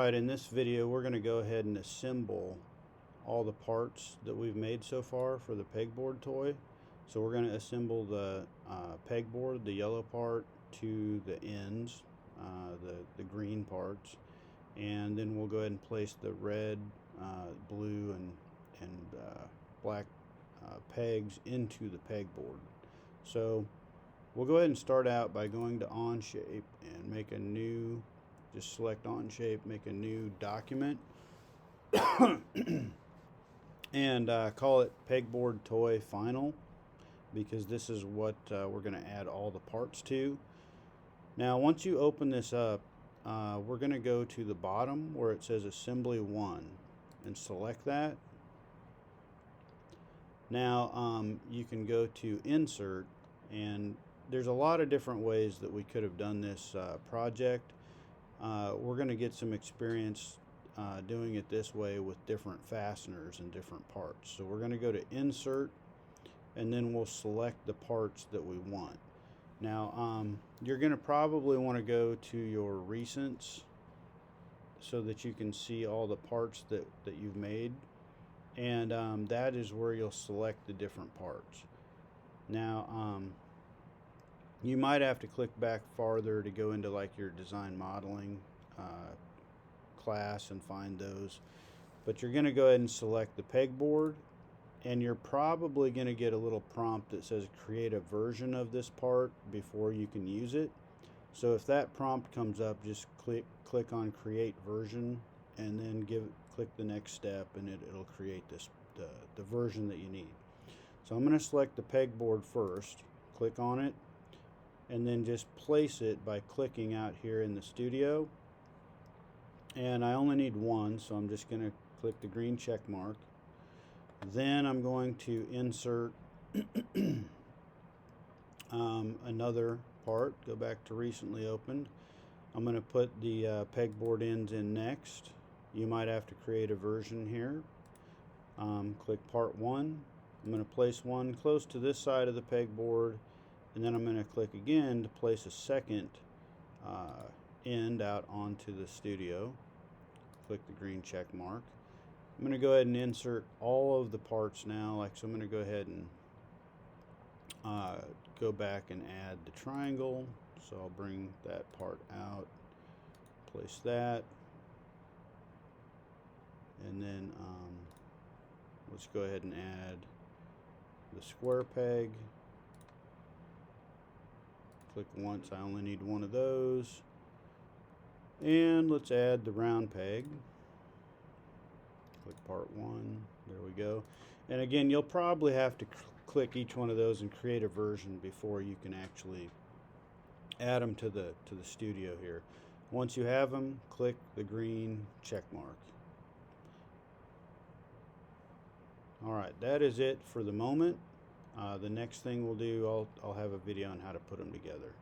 Alright, in this video we're going to go ahead and assemble all the parts that we've made so far for the pegboard toy. So we're going to assemble the pegboard, the yellow part, to the ends, the green parts, and then we'll go ahead and place the red, blue, and black pegs into the pegboard. So we'll go ahead and start out by going to Onshape and make a new, just select Onshape, make a new document, and call it Pegboard Toy Final, because this is what we're going to add all the parts to. Now once you open this up, we're going to go to the bottom where it says Assembly 1 and select that. Now you can go to Insert, and there's a lot of different ways that we could have done this project. We're going to get some experience doing it this way with different fasteners and different parts. So we're going to go to Insert, and then we'll select the parts that we want. Now you're going to probably want to go to your recents so that you can see all the parts that you've made, and that is where you'll select the different parts. Now you might have to click back farther to go into like your design modeling class and find those, but you're going to go ahead and select the pegboard, and you're probably going to get a little prompt that says create a version of this part before you can use it. So if that prompt comes up, just click on create version, and then click the next step, and it'll create the version that you need. So I'm going to select the pegboard first, click on it, and then just place it by clicking out here in the studio. And I only need one, so I'm just going to click the green check mark. Then I'm going to insert another part, go back to recently opened. I'm going to put the pegboard ends in next. You might have to create a version here. Click part 1. I'm going to place one close to this side of the pegboard, and then I'm going to click again to place a second end out onto the studio. Click the green check mark. I'm going to go ahead and insert all of the parts now. So I'm going to go ahead and go back and add the triangle. So I'll bring that part out, place that, and then let's go ahead and add the square peg. Click once, I only need one of those. And let's add the round peg. Click part 1, there we go. And again, you'll probably have to click each one of those and create a version before you can actually add them to the studio here. Once you have them, click the green check mark. Alright, that is it for the moment. The next thing we'll do, I'll have a video on how to put them together.